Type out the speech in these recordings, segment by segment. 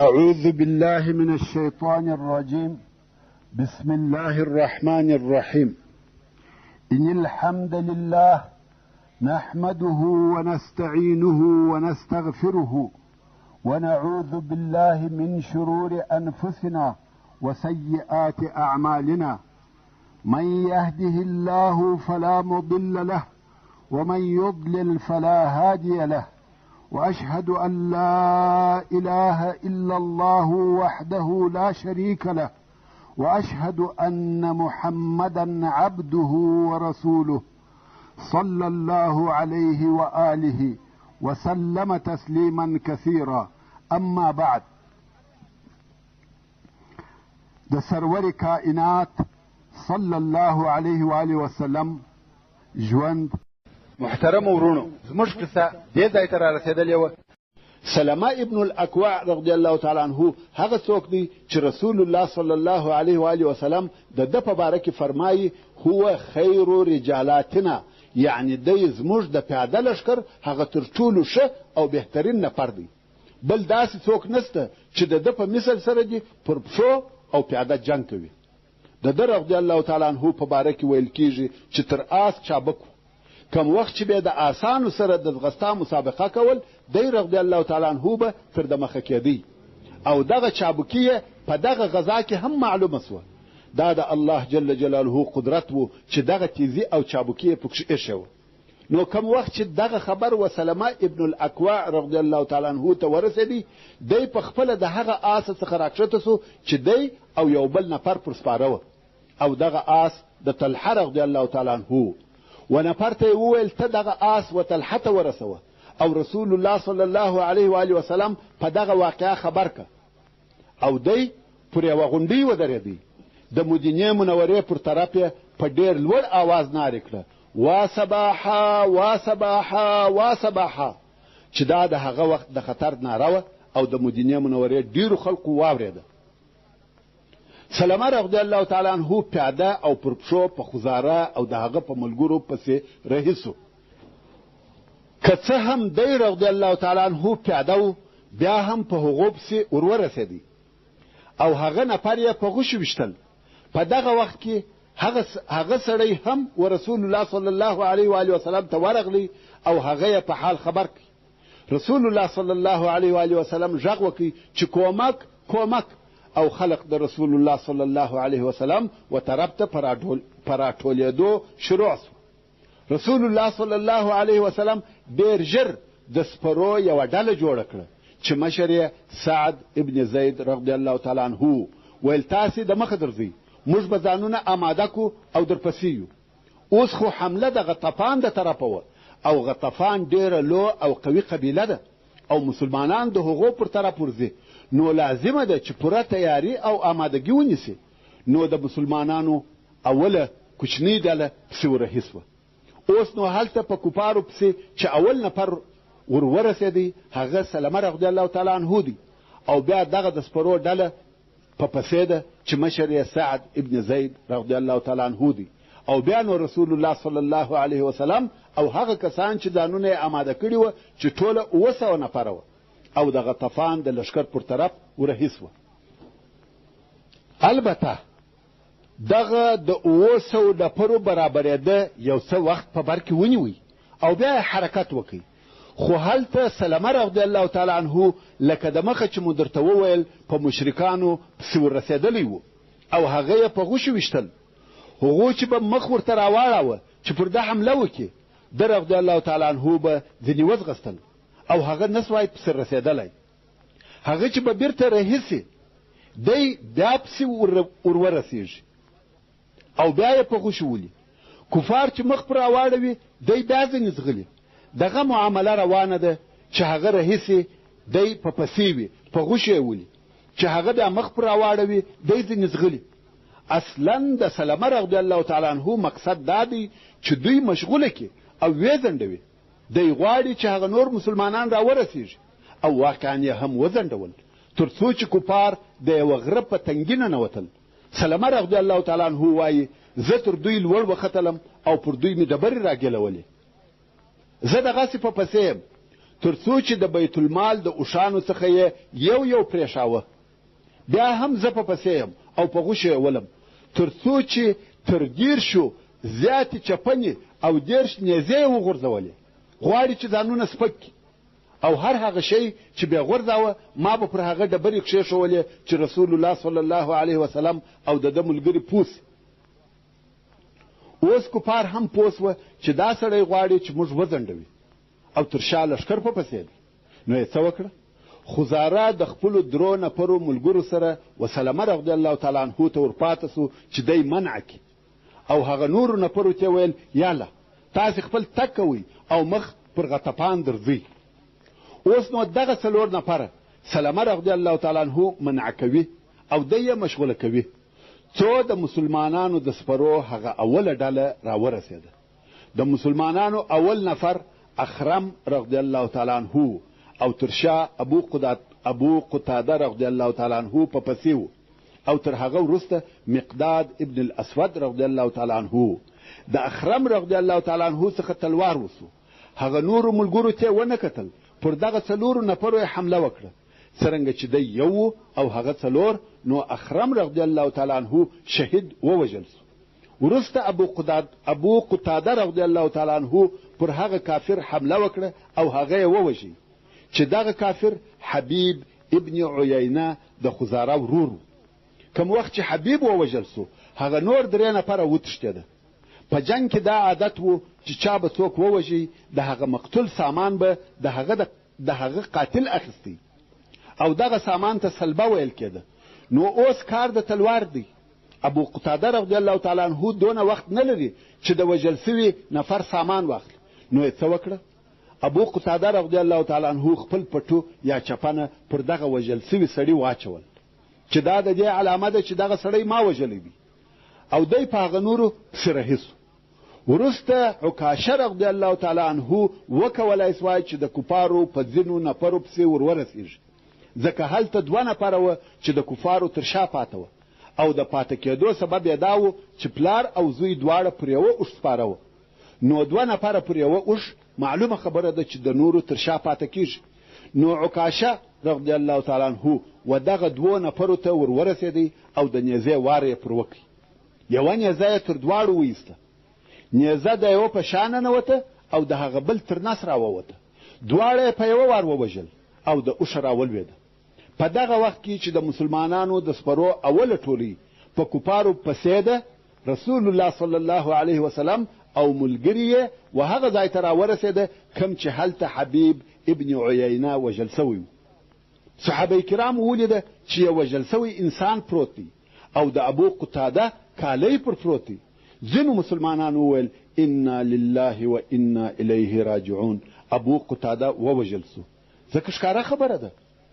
أعوذ بالله من الشيطان الرجيم. بسم الله الرحمن الرحيم. إن الحمد لله نحمده ونستعينه ونستغفره ونعوذ بالله من شرور أنفسنا وسيئات أعمالنا. من يهده الله فلا مضل له ومن يضلل فلا هادي له، وأشهد أن لا إله إلا الله وحده لا شريك له، وأشهد أن محمدا عبده ورسوله صلى الله عليه وآله وسلم تسليما كثيرا. أما بعد، د سرور کائنات صلى الله عليه وآله وسلم ژوند. محترم ورونو، زموږ قصه دې ځای ته رارسېدلې وه. سلمه ابن الاکوع رضی الله تعالی عنه هغه څوک دی چې رسول الله صلی الله علیه و آله وسلم د ده په باره کې فرمایي هو خیر رجالاتنا، یعنی دی زموږ د پیاده لښکر هغه تر ټولو ښه او بهترین نفر دی. بل داسې څوک نسته چې د ده په مثل سره دي پر پښو او پیاده جنګ کوي. د ده رضی الله تعالی عنه په باره کې ویل کیږي چې تر آس چابک و. کم وخت چې به د آسانو سره د ځغستا مسابقه کول، دی رضی الله تعالی عنه به تر د مخه کېدی، او دغه چابکي په دغه غذا کې هم معلومه سوه. دا د الله جل جلاله قدرت و چې دغه تیزی او چابکي پکښې ایښې وه. نو کم وخت چې دغه خبر و سلمه ابن الاکوع رضی الله تعالی عنه ته ورسېدی، دی په خپله د هغه آس څخه راکښته سو چې دی او یو بل نفر پر سپاره وه، او دغه آس د طلحه رضی الله تعالی عنه و نفر ته یې وویل ته دغه آس و طلحه ته ورسوه، او رسول الله صلی الله علیه و آله وسلم په دغه واقعه خبر که، او دی پر یوه غونډۍ ودرېدی. د مدینې منورې پر طرف یې په ډېر لوړ آواز نارې کړه وا صباحا وا صباحا وا صباحا، چې دا د هغه وخت د خطر ناره وه او د مدینې منورې ډېرو خلقو واورېده. سلمه رضی الله تعالی عنه پیاده او پر پښو په خزاره او د هغه په ملګرو پسې رهي سو. که څه هم دی رضی الله تعالی عنه پیاده و، بیا هم په هغو پسې ورورسېدی او هغه نفر یې په غوښو ویشتل. په دغه وخت کې هغه سړی هم و رسول الله صلی الله علیه و آله وسلم ته ورغلی او هغه یې په حال خبر کړي. رسول الله صلی الله علیه و آله وسلم غږ وکړي چې کومک کومک، او خلق د رسول الله صلی الله علیه وسلم و طرف ته په راټولېدو شروع سو. رسول الله صلی الله علیه وسلم ډېر ژر د سپرو یوه ډله جوړه کړه چې مشر یې سعد ابن زید رضی الله تعالی عنه. ویل تاسې د مخه درځئ، موږ به ځانونه آماده کو او درپسې یو. اوس خو حمله د غطفان د طرفه وه، او غطفان ډېره لو او قوي قبیله ده، او مسلمانان د هغو پر طرف ورځي. نو لازمه ده چې پوره تیاری او آمادګي ونیسي. نو د مسلمانانو اوله کوچنۍ ډله پسې ورهي سوه. اوس نو هلته په کفارو پسې چې اول نفر ورسېدی هغه سلمه رضی الله تعالی عنه دی، او بیا دغه د سپرو ډله په پسې ده چې مشر یې سعد ابن زید رضی الله تعالی عنه دی، او بیا نو رسول الله صلی الله علیه وسلم او هغه کسان چې ځانونه یې آماده کړي وه چې ټوله 700 نفره وه، او د غطفان د لښکر پر طرف ورهي سوه. البته دغه د 700 نفرو برابرېده یو څه وخت په بر کې ونیوئ او بیا حرکت وکړئ. خو هلته سلمه رضی الله تعالی عنه لکه د مخه چې مو درته وویل په مشرکانو پسې وررسېدلی و، او هغه یې په غوښو ویشتل. هغو چې به مخ ورته راواړاوه چې پر ده حمله وکړي، د رضی الله تعالی عنه به ځینې وځغستل او هغه نسوای پسې رسېدلی. هغه چې به بیرته رهي سي، دی بیا پسې ورورسېږي او بیا یې په غوښو ولي. کفار چې مخ پر راواړوي، دی بیا ځینې ځغلي. دغه معامله روانه ده چې هغه رهي سي، دی په پسې وي، په غوښو یې ولي. چې هغه بیا مخ پر راواړوي، دی ځینې ځغلي. اصلا د سلمه رضی الله تعالی عنه مقصد دا دی چې دوی مشغوله کړي او ویځنډوي. دی غواړي چې هغه نور مسلمانان راورسېږي، او واقعا یې هم وځنډول، تر څو چې کفار د یوه غره په تنګي ننوتل. سلمه رضی الله تعالی عنه وایي زه تر دوی لوړ وختلم او پر دوی مې ډبرې راګېلولې. زه دغسې په پسې یم تر څو چې د بیت المال د اوښانو څخه یې یو یو پرېښاوه. بیا هم زه په پسې یم او په غوښو یې ولم، تر څو چې تر 10 زیاتې چپنې او 10 نیزې یې وغورځولې. غواړي چې ځانونه سپک کړي او هر هغه شی چې بیا غورځاوه ما به پر هغه ډبرې کښېښولې چې رسول الله صلی الله علیه وسلم او د ده ملګري پوه سي. اوس کفار هم پوه سوه چې دا سړی غواړي چې موږ وځنډوي او تر شا لښکر په پسې دی. نو یې څه وکړه؟ خزاره د خپلو 3 نفرو ملګرو سره وسلمه رضی الله تعالی عنه ته ورپاته سو چې دی منع کړي او هغه نورو نفرو ته ویل یاله تاسې خپل تګ کوئ او مخ پر غطفان درځئ. اوس نو دغه 4 نفره سلمه رضی الله تعالی عنه منع کوي او دی یې مشغوله کوي. څو د مسلمانانو د سپرو هغه اوله ډله راورسېده. د مسلمانانو اول نفر اخرم رضی الله تعالی عنه او تر شا ابو قتاده رضی الله تعالی عنه په پسې و او تر هغه وروسته مقداد ابن الاسود رضی الله تعالی عنه. د اخرم رضی الله تعالی عنه څخه تلوار وسو. هغه نورو ملګرو ته ونه کتل، پر دغه 4 نفرو یې حمله وکړه. څرنګه چې دی یو او هغه 4 نو اخرم رضی الله تعالی عنه شهید ووژل سو. وروسته ابو قتاده رضی الله تعالی عنه پر هغه کافر حمله وکړه او هغه یې ووژي چې دغه کافر حبیب ابن عیینه د خزاره ورور. کوم وخت چې حبیب ووژل سو هغه نور 3 نفره وتښتېده. په جنگ کې دا عادت و چې چا به څوک ووژي د هغه مقتول سامان به د هغه قاتل اخیستی او دغه سامان ته سلبه ویل کېده. نو اوس کار د تلوار دی. ابو قتاده رضی الله تعالی عنه دونه وخت نه لري چې د وژل سوي نفر سامان واخلي. نو یې څه وکړه؟ ابو قتاده رضی الله تعالی عنه خپل پټو یا چپنه پر دغه وژل سوي سړي واچول چې دا د دې علامه ده چې دغه سړی ما وژلی دی او دی په هغه نورو پسې رهي سو. وروسته عکاشه رضی الله تعالی عنه وکولی سوای چې د کفارو په ځینو نفرو پسې ورورسېږي، ځکه هلته 2 نفره وه چې د کفارو تر شا پاته وه او د پاته کېدو سبب یې دا و چې پلار او زوی دواړه پر یوه اوښ سپاره وه. نو 2 نفره پر یوه اوښ معلومه خبره ده چې د نورو تر شا پاته کېږي. نو عکاشه رضی الله تعالی عنه و دغه 2 نفرو ته ورورسېدی او د نیزې وار یې پر وکړي. یوه نیزه یې تر دواړو وایسته. نیزه د یوه په شا ننوته او د هغه بل تر نس راووته. دواړه یې په یوه وار ووژل او د اوښه راولوېده. په دغه وخت کې چې د مسلمانانو د سپرو اوله ټولۍ په کفارو پسې ده، رسول الله صلی الله علیه وسلم او ملګري یې و هغه ځای ته راورسېده کوم چې هلته حبیب ابن عیینه وژل سوی و. صحابه کرام ولیده چې یو وژل سوی انسان پروت دی او د ابو قتاده کالی پر پروت دی. ځینو مسلمانانو وویل انا لله و انا الیه راجعون. ابو قتاده ووژل سو. ځکه ښکاره خبره ده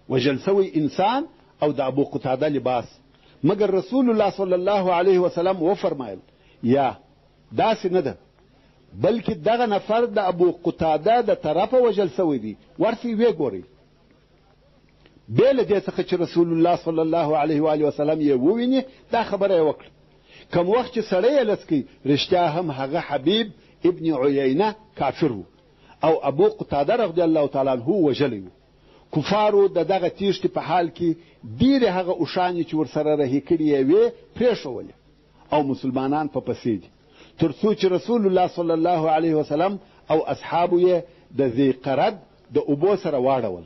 وژل سوی انسان او د ابو قتاده لباس. مګر رسول الله صلی الله علیه وسلم وفرمایل یا داسې نه ده، بلکې دغه نفر د ابو قتاده د طرفه وژل سوی دی، ورسې ویې ګورئ. بې له دې څخه چې رسول الله صلی الله علیه و آله وسلم یې وویني دا خبره یې وکړه. کوم وخت چې سړی یې لڅ کړي رښتیا هم هغه حبیب ابن عیینه کافر و او ابو قتاده رضی الله تعالی عنه وژلی و. کفارو د دغه تیښتې په حال کې ډېرې هغه اوښانې چې ورسره رهي کړي یې وې پرېښولې او مسلمانان په پسې دي، تر څو چې رسول الله صلی الله علیه وسلم او اصحابو یې د ذی قرد د اوبو سره واړول.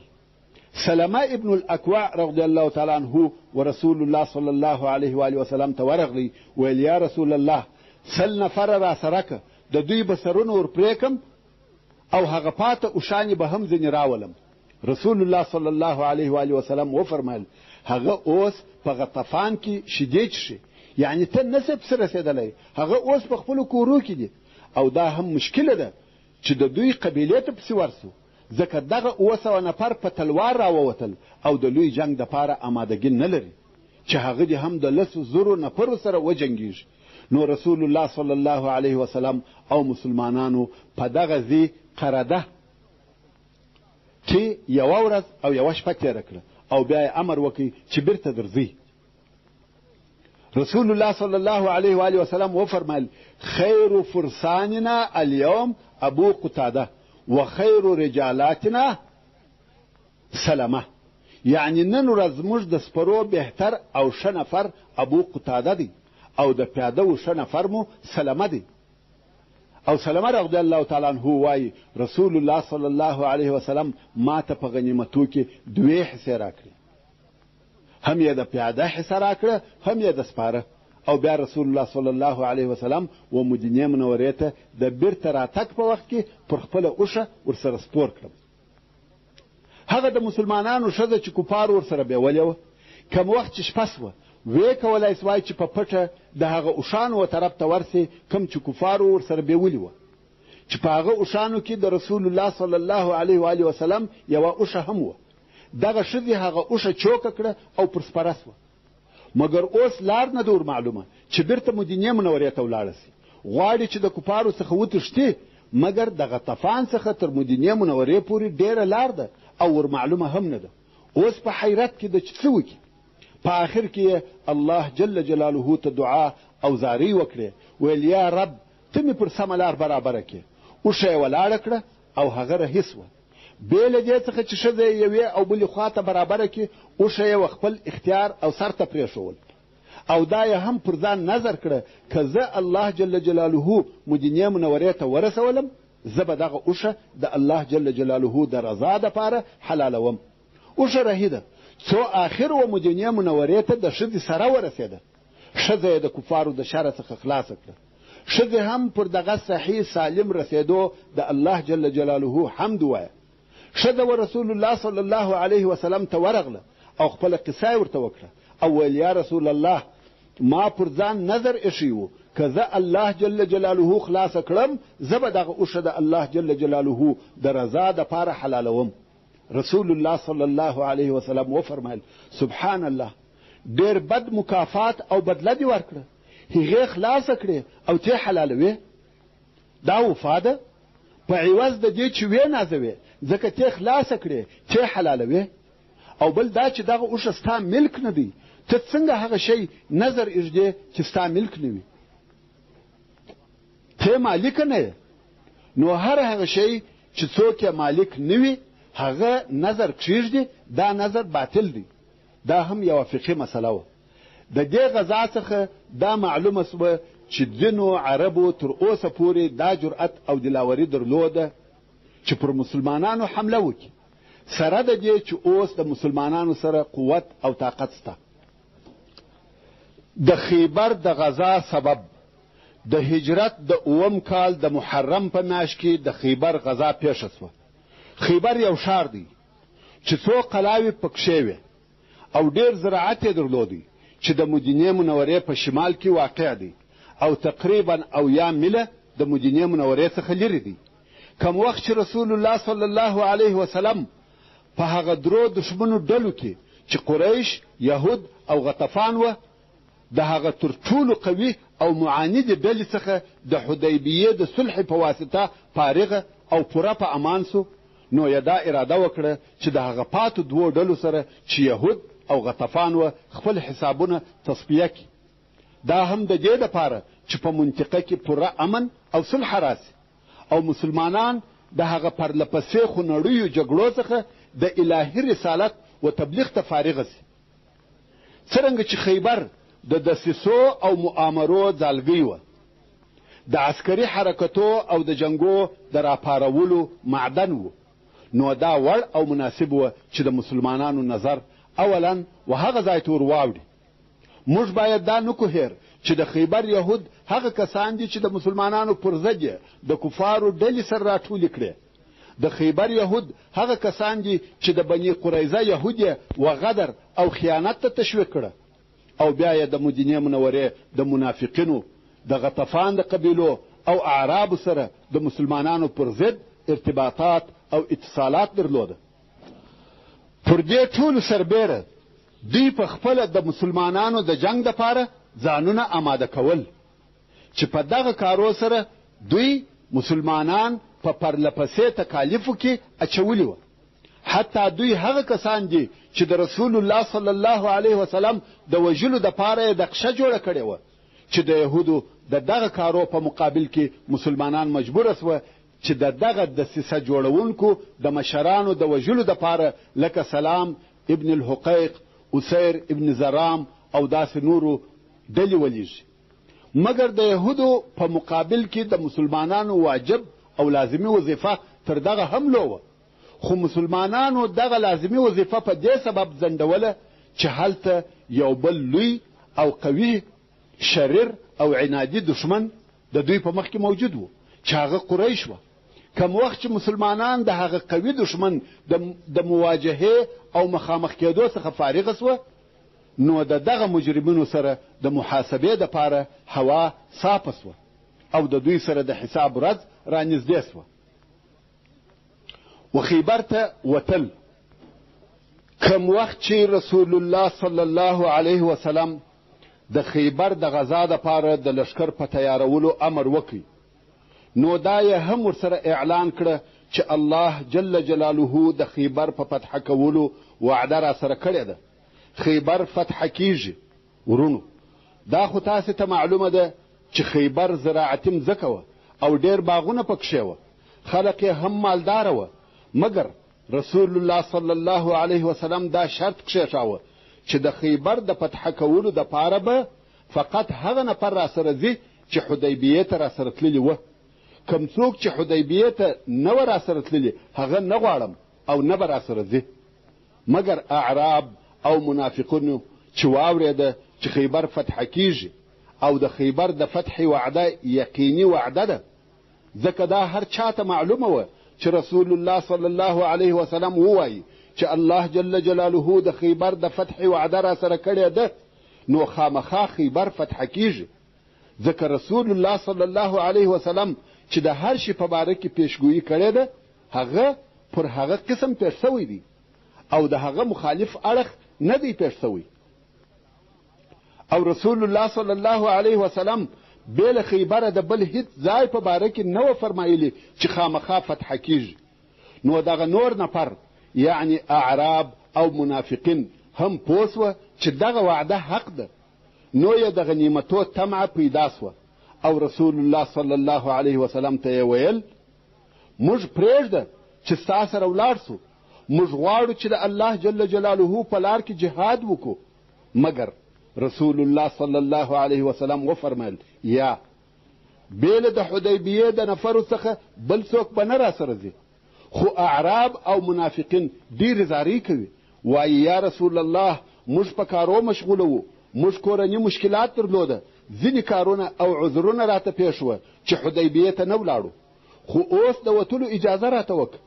سلمه ابن الاکوع رضی الله تعالی عنه ورسول الله صلی الله علیه و آله وسلم ته ورغلی، ویل یا رسول الله 100 نفره را سره که د دوی به سرونه ورپرېکم او هغه پاته اوښانې به هم ځینې راولم. رسول الله صلی الله علیه و آله وسلم وفرمایل هغه اوس په غطفان کې شیدې څښي، یعنی ته نسې پسې رسېدلی، هغه اوس په خپلو کورو کې دي او دا هم مشکله ده چې د دوی قبیلې ته پسې ورسو، ځکه دغه 200 نفر په تلوار راووتل او د لوی جنگ دپاره آمادګي نه لري چې هغه دې هم د 10,000 نفرو سره وجنګېږي. نو رسول الله صلی الله علیه وسلم او مسلمانانو په دغه ذی قرده چې یوه ورځ او یوه شپه تېره کړه او بیا یې امر وکړي چې بیرته درځئ. رسول الله صلی الله علیه و آله وسلم وفرمایل خیر فرساننا اليوم ابو قتاده و خیر رجالاتنا سلمه، یعنی نن ورځ زموږ د سپرو بهتر او ښه نفر ابو قتاده دی او د پیاده و ښه نفر مو سلمه دی. او سلمه رضی الله تعالی عنه وایي رسول الله صلی الله علیه وسلم ما ته په غنیمتو کې 2 حصې راکړې، هم یې د پیاده حصه راکړه هم یې د سپاره. او بیا رسول الله صلی الله علیه وسلم و مدینې منورې ته د بیرته راتګ په وخت کې پر خپله اوښه ورسره سپور کړم. هغه د مسلمانانو ښځه چې کفار ورسره بیولې وه، کم وخت چې شپه سوه ویې کولی سوای چې په پټه د هغه اوښانو طرف ته ورسې کوم چې کفارو ورسره بیولي وه، چې په هغه اوښانو کې د رسول الله صلی الله علیه و وسلم یوه اوښه هم وه. دغه ښځې هغه اوښه چوکه کړه او پر سپره سوه، مګر اوس لار نه ده معلومه چې بیرته مدینې منورې ته ولاړه سي. غواړي چې د کفارو څخه وتښتي، مګر د غطفان څخه تر مدینې منورې پورې ډېره لار ده او ور معلومه هم نه ده. اوس په حیرت کې ده چې څه وکړي. په آخر کې الله جل جلاله ته دعا او زاری وکړې، ویل یا رب ته مې پر سمه لار برابره کړې. اوښه یې ولاړه کړه او هغه رهي سوه. بې له دې څخه چې ښځه یې یوې او بلې خوا ته برابره کړي، اوښه یې خپل اختیار او سر ته پرېښول او دا یې هم پر ځان نظر کړه که زه الله جل جلاله مدینې منورې ته ورسولم، زه به دغه اوښه د الله جل جلاله د رضا دپاره حلالوم. اوښه رهي ده څو آخر و مدینې منورې ته د ښځې سره ورسېده. ښځه یې د کفارو د شره څخه خلاصه کړه. ښځې هم پر دغه صحیح سالم رسېدو د الله جل جلاله حمد ووایه. ښځه و رسول الله صلی الله علیه وسلم ته ورغله او خپله قصه یې ورته وکړه او ویل یا رسول الله ما پر ځان نظر ایښی و که زه الله جل جلاله خلاصه کړم، زه به دغه اوښه د الله جل جلاله د رضا دپاره حلالوم. رسول الله صلی الله علیه وسلم وفرمایل سبحان الله، ډېر بد مکافات او بدله دې ورکړه، هغې خلاصه کړې او ته حلالوې. دا وفا ده په عوض د دې چې وې نازوې، ځکه ته خلاصه کړې ته حلالوې. او بل دا چې دغه اوښه ستا ملک نه دی، ته څنګه هغه شی نظر ایږدې چې ستا ملک نه وي؟ ته مالک نه یې، نو هر هغه شی چې څوک یې مالک نه وي هغه نظر کښېږدي، دا نظر باطل دی. دا هم یوه فقهي مسله وه. د دې غذا څخه دا معلومه سوه چې ځینو عربو تر اوسه پورې دا جرأت او دلاوري درلوده چې پر مسلمانانو حمله وکړي، سره د دې چې اوس د مسلمانانو سره قوت او طاقت شته. د خیبر د غزا سبب د هجرت د 9 کال د محرم په میاشت کې د خیبر غزا پیښه سوه. خیبر یو ښار دی چې څو قلاوې پکښې وې او ډېر زراعت یې درلودی چې د مدینې منورې په شمال کې واقع دی او تقریبا 80 میله د مدینې منورې څخه لرې دی. کم وخت چې رسول الله صلی الله علیه وسلم په هغه درو دشمنو ډلو کې چې قریش، یهود او غطفان وه، د هغه تر ټولو قوي او معاندې ډلې څخه د حدیبیې د صلح په واسطه فارغه او پوره په امان سو، نو یې دا اراده وکړه چې د هغه پاتو 2 ډلو سره چې یهود او غطفان وه خپل حسابونه تصفیه کړي. دا هم د دې دپاره چې په منطقه کې پوره امن او صلح راسي او مسلمانان د هغه پرلپسې خونړیو جګړو څخه د الهي رسالت و تبلیغ ته فارغه سي. څرنګه چې خیبر د دسیسو او مؤامرو ځالګۍ وه، د عسکري حرکتو او د جنګو د راپارولو معدن و، نو دا وړ او مناسب و چې د مسلمانانو نظر اولا و هغه ځای ته ور واوړي. موږ باید دا نه کوهیر چې د خیبر یهود هغه کسان دي چې د مسلمانانو پر ضد د کفارو ډلې سره راټولې کړې. د خیبر یهود هغه کسان دي چې د بني قریظه یهود و غدر او خیانت ته تشویق کړه او بیا یې د مدینې منورې د منافقینو، د غطفان د قبیلو او اعرابو سره د مسلمانانو پر ضد ارتباطات او اتصالات درلوده. پر دې ټولو سربیره دوی په خپله د مسلمانانو د جنگ دپاره ځانونه آماده کول چې په دغه کارو سره دوی مسلمانان په پرلپسې تکالیفو کې اچولي وه. حتی دوی هغه کسان دي چې د رسول الله صلی الله علیه وسلم د وژلو دپاره یې نقشه جوړه کړې وه چې د یهودو د دغه کارو په مقابل کې مسلمانان مجبوره سوه چې دغه دسیسه جوړونکو د مشرانو د وژلو دپاره لکه سلام ابن الحقیق، اسیر ابن زرام او داسې نورو ډلې ولیږي. مګر د یهودو په مقابل کې د مسلمانانو واجب او لازمي وظیفه تر دغه هم لوه، خو مسلمانانو دغه لازمي وظیفه په دې سبب ځنډوله چې هلته یو بل لوی او قوي شریر او عنادي دشمن د دوی په مخ کې موجود و چې هغه قریش وه. کم وخت چې مسلمانان د هغه قوي دشمن د مواجهې او مخامخ کېدو څخه فارغه سوه، نو د دغه مجرمینو سره د محاسبې دپاره هوا صافه سوه او د دوی سره د حساب ورځ رانږدې سوه. و خیبر ته وتل کم وخت چې رسول الله صلی الله علیه وسلم د خیبر د غزا دپاره د لشکر په تیارولو امر وکړي، نو دا یې هم ورسره اعلان کړه چې الله جل جلاله د خیبر په فتح کولو وعده را سره کړې ده. خیبر فتح کیږي ورونو. دا خو تاسې ته معلومه ده چې خیبر زراعتي مځکه وه او ډېر باغونه پکښې وه، خلق یې هم مالداره وه، مګر رسول الله صلی الله علیه وسلم دا شرط کښېښاوه چې د خیبر د فتح کولو دپاره به فقط هغه نفر را سره ځي چې حدیبیې ته را سره تللي وه. کم څوک چې حدیبیې ته نه وه را سره تللي هغه نه غواړم او نه به را سره ځي. مګر اعراب او منافقونو چې واورېده چې خیبر فتح کیږي او د خیبر د فتح وعده یقیني وعده ده، ځکه دا هر چاته معلومه وه چې رسول الله صلی الله علیه وسلم ووایي چې الله جل جلاله د خیبر د فتح وعده را سره کړې ده، نو خامخا خیبر فتح کیږي، ځکه رسول الله صلی الله علیه وسلم چې د هر شي په باره کې پیشګویي کړې ده هغه پر هغه قسم پیش سوی دی او د هغه مخالف اړخ نه دی پیش سوی. او رسول الله صلی الله علیه وسلم بېله خیبره د بل هیڅ ځای په باره کې نه و فرمایلي چې خامخا فتح کیږي. نو دغه نور نفر یعنی اعراب او منافقین هم پوه سوه چې دغه وعده حق ده، نو یې د غنیمتو طمعه پیدا سوه او رسول الله صلی الله علیه وسلم ته یې ویل موږ پرېږده چې ستا سره ولاړ سو، موږ غواړو چې د الله جل جلاله په لار کې جهاد وکړو. مګر رسول الله صلی الله علیه وسلم وفرمایل یا بیله د حدیبیې د نفرو څخه بل څوک به نه را سره ځي، خو اعراب او منافقین ډېرې زارۍ کوي، وایي یا رسول الله موږ په کارو مشغوله وو، موږ کورني مشکلات درلوده، ځینې کارونه او عذرونه راته پیښ وه چې حدیبیې ته نه ولاړو، خو اوس د وتلو اجازه راته وکړه.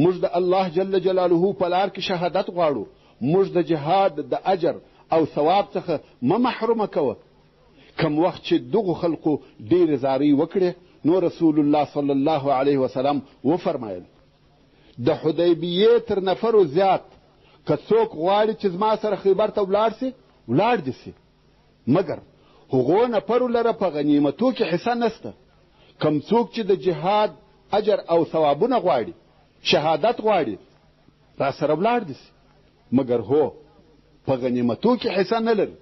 موږ د الله جل جلاله په لار کې شهادت غواړو، موږ د جهاد د اجر او ثواب څخه مه محرومه کوه. کم وخت چې دغو خلقو ډېرې زارۍ وکړې، نو رسول الله صلی الله علیه وسلم وفرمایل د حدیبیې تر نفرو زیات که څوک غواړي چې زما سره خیبر ته ولاړ سي ولاړ دې سي، مګر هغو نفرو لره په غنیمتو کې حصه نسته. کم څوک چې د جهاد اجر او ثوابونه غواړي، شهادت غواړي، را سره ولاړ دې سي، مګر هو په غنیمتو کې حصه نه لري.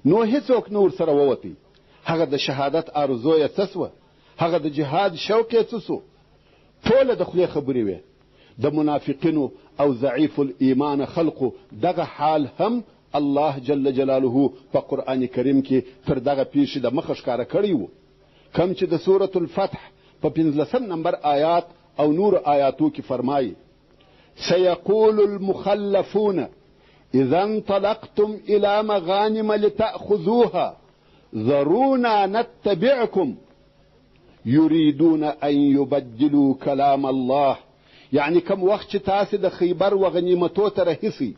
نو هیڅوک نور سره ووتی، هغه د شهادت آرزو یې څه سوه، هغه د جهاد شوق یې څه سو، ټوله د خولې خبرې وې. د منافقینو او ضعیف الایمان خلقو دغه حال هم الله جل جلاله په قرآن کریم کې تر دغه پیښې د مخه ښکاره کړی و، کم چې د سورة الفتح په 15 نمبر آیات او نور آیاتو کې فرمایي سيقول المخلفون اذا انطلقتم الى مغانم لتأخذوها ذرونا نتبعكم يريدون ان يبدلوا كلام الله. یعنی کم وخت چې تاسې د خیبر و غنیمتو ته رهیسئ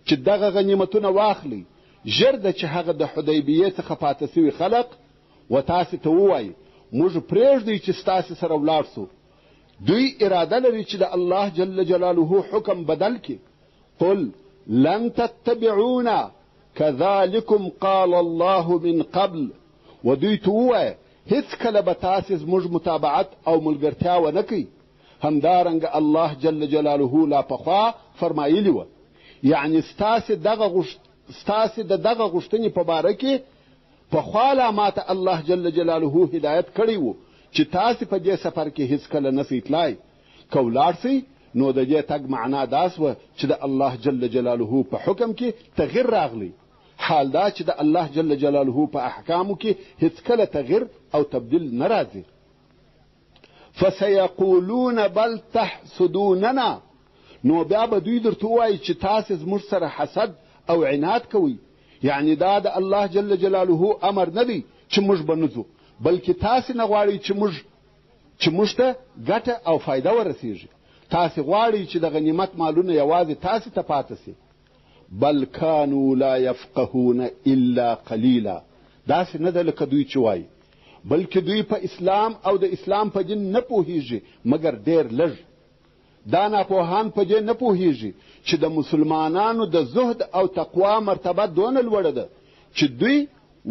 چې دغه غنیمتونه واخلئ، ژر ده چې هغه د حدیبیې څخه پاته سوي خلق و تاسې ته ووایي موږ پرېږدئ چې ستاسې سره ولاړ سو. دوی اراده لري چې د الله جل جلاله حکم بدل کړي. قل لن تتبعونا كذلكم قال الله من قبل. و دوی ته ووایه هیڅ کله به تاسې زموږ متابعت او ملګرتیا ونه کوي، همدارنګه الله جل جلاله لا پخوا فرمایلی وه. یعنی ستاسې د دغه غوښتنې په باره کې پخوا لا ماته الله جل جلاله هدایت کړی و چې تاسې په دې سفر کې هیڅکله نسئ تلای، که ولاړ سئ نو د دې تګ معنا دا سوه چې د الله جل جلاله په حکم کې تغیر راغلی. حال دا چې د الله جل جلاله په احکامو کې هیڅکله تغیر او تبدیل نه راځي. فسیقولون بل تحسدوننا، نو بیا به دوی درته ووایي چې تاسې زموږ سره حسد او عناد کوئ. یعنی دا د الله جل جلاله امر نه دی چې موږ به نه ځو، بلکې تاسې نه غواړئ چې موږ ته ګټه او فایده ورسیږي. تاسې غواړئ چې د غنیمت مالونه یوازې تاسې ته پاته سي. بل کانوا لا یفقهون الا قلیلا، داسې نه ده لکه دوی چې وایي، بلکې دوی په اسلام او د اسلام په دین نه پوهیږي مګر ډېر لږ. دا ناپوهان په دې نه پوهیږي چې د مسلمانانو د زهد او تقوا مرتبه دونه لوړه ده چې دوی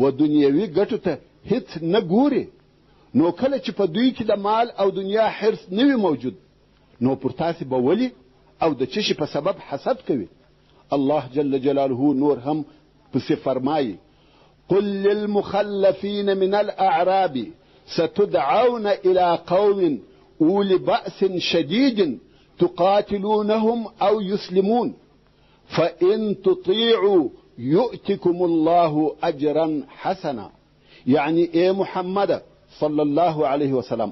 و دنیوي ګټو ته هیڅ نه ګوري. نو کله چې په دوی کې د مال او دنیا حرص نه وي موجود، نو پر تاسې به ولي او د څه شي په سبب حسد کوي. الله جل جلاله نور هم پسې فرمایي: قل للمخلفين من الأعراب ستدعون إلى قوم أولي بأس شديد تقاتلونهم أو يسلمون فإن تطيعوا يؤتكم الله أجرا حسنا. يعني اے محمد صلی الله علیه وسلم،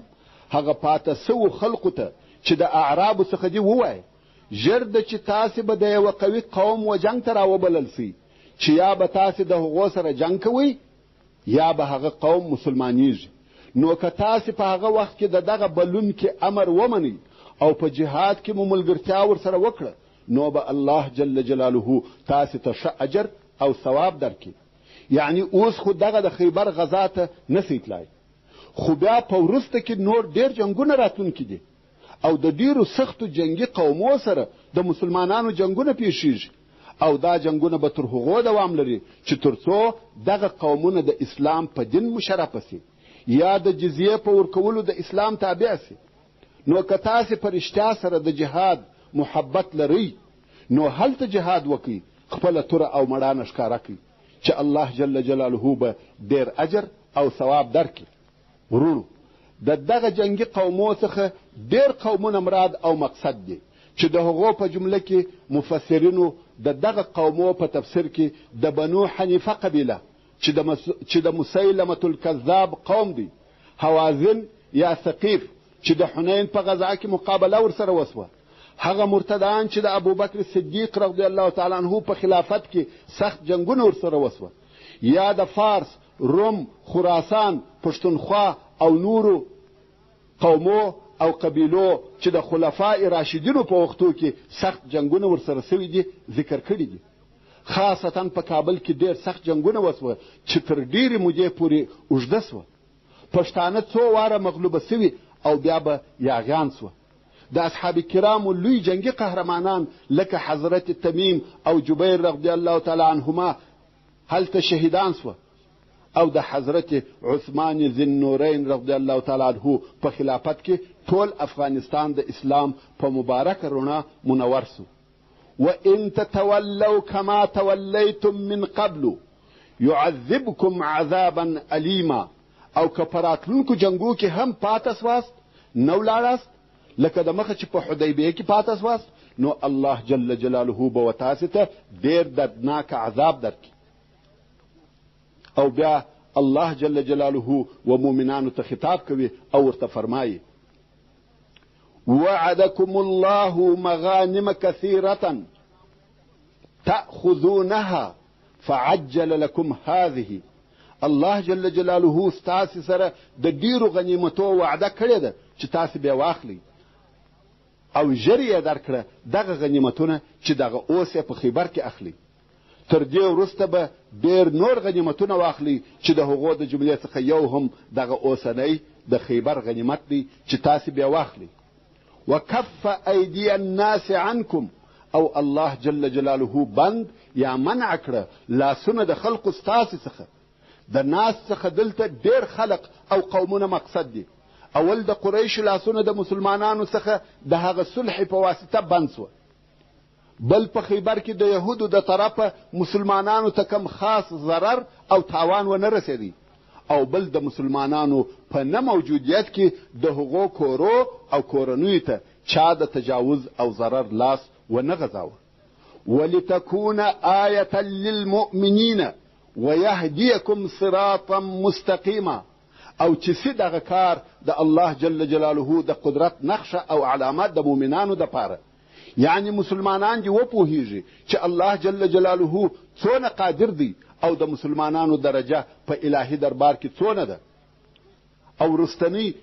هغه پاته سو خلقو ته چې د اعرابو څخه دي ووایه، ژر ده چې تاسې به د یوه قوي قوم و جنګ ته راوبلل سئ چې یا به تاسې د هغو سره جنګ کوئ یا به هغه قوم مسلمانیږي. نو که تاسې په هغه وخت کې د دغه بلون کې امر ومنئ او په جهاد کې مو ملګرتیا ورسره وکړه، نو به الله جل جلاله تاسې ته ښه اجر او ثواب درکړي. یعنی اوس خو دغه د خیبر غزا ته نسئ تلای، خو بیا په وروسته کې نور ډېر جنګونه راتلونکي دي او د ډېرو سختو جنګي قومو سره د مسلمانانو جنګونه پیښیږي، او دا جنګونه به تر هغو دوام لري چې تر څو دغه قومونه د اسلام په دین مشرفه سي یا د جزیې په ورکولو د اسلام تابع سي. نو که تاسې په رښتیا سره د جهاد محبت لرئ، نو هلته جهاد وکئ، خپله توره او مړانه ښکاره کړئ چې الله جل جلاله به ډېر اجر او ثواب درکړي. ورونو، د دغه جنګي قومو څخه ډېر قومونه مراد او مقصد دي چې د هغو په جمله کې مفسرینو د دغه قومو په تفسیر کې د بنو حنیفه قبیله چې د مسیلمة الکذاب قوم دی، حوازن یا ثقیف چې د حنین په غزا کې مقابله ورسره وسوه، هغه مرتدان چې د ابوبکر صدیق رضی الله تعالی عنه په خلافت کې سخت جنګونه ورسره وسوه، یا د فارس، روم، خراسان، پښتونخوا او نورو قومو او قبیلو چې د خلفاء راشدینو په وختو کې سخت جنګونه ورسره سوي دي ذکر کړي دي. خاصتا په کابل کې ډېر سخت جنګونه وسوه چې تر ډېرې مودې پورې اوږده سوه. پښتانه څو واره مغلوبه سوي او بیا به یاغیان سوه. د اصحاب کرامو لوی جنګي قهرمانان لکه حضرت تمیم او جبیر رضی الله تعالی عنهما هلته شهیدان سوه، او د حضرت عثمان ذی النورین رضی الله تعالی عنه په خلافت کې ټول افغانستان د اسلام په مبارک رڼا منور سو. وان تتولوا كما توليتم من قبل يعذبكم عذابا الیما، او که په راتلونکو جنګو کې هم پاته سواست، نه ولاړاست لکه د مخه چې په حدیبیه کې پاته سواست، نو الله جل جلاله به تاسې ته ډېر دردناک عذاب درکړي. او بیا الله جل جلاله و مؤمنانو ته خطاب کوي او ورته فرمایي: وعدكم الله مغانم كثيرة تأخذونها فعجل لكم هذه. الله جل جلاله ستاسې سره د ډیرو غنیمتو وعده کړې ده چې تاسې بیا واخلئ، او ژر یې درکړه دغه غنیمتونه چې دغه اوس یې په خیبر کې اخلي. تر دې وروسته به ډېر نور غنیمتونه واخلي چې د هغو د جملې څخه یو هم دغه اوسنی د خیبر غنیمت دی چې تاسې بیا واخلئ. وکف ایدی الناس عنکم، او الله جل جلاله بند یا منع کړه لاسونه د خلقو ستاسې څخه. د ناس څخه دلته ډېر خلق او قومونه مقصد دي. اول د قریشو لاسونه د مسلمانانو څخه د هغه صلح په واسطه بند سوه، بل په خیبر کې د یهودو د طرفه مسلمانانو ته کم خاص ضرر او تاوان ونه رسېدی، او بل د مسلمانانو په نه موجودیت کې د هغو کورو او کورنیو ته چا د تجاوز او ضرر لاس ونه غځاوه. ولتكون آية للمؤمنين ويهديكم صراطا مستقيما، او چې سي دغه کار د الله جل جلاله د قدرت نقشه او علامات د مؤمنانو د پاره، یعنی مسلمانان دې وپوهیږي چې الله جل جلاله څونه قادر دی او د مسلمانانو درجه په الهي دربار کې څونه ده، او رستنی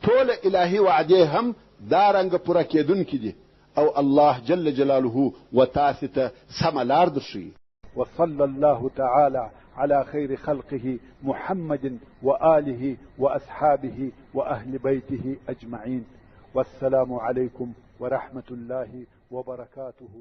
ټول الهي وعده هم دارنګ پوره کېدونکي دي، او الله جل جلاله وتاسو ته سمه لار درښيي. وصلى الله تعالى على خير خلقه محمد وآله وأصحابه وأهل بيته أجمعين، والسلام عليكم ورحمة الله وبركاته.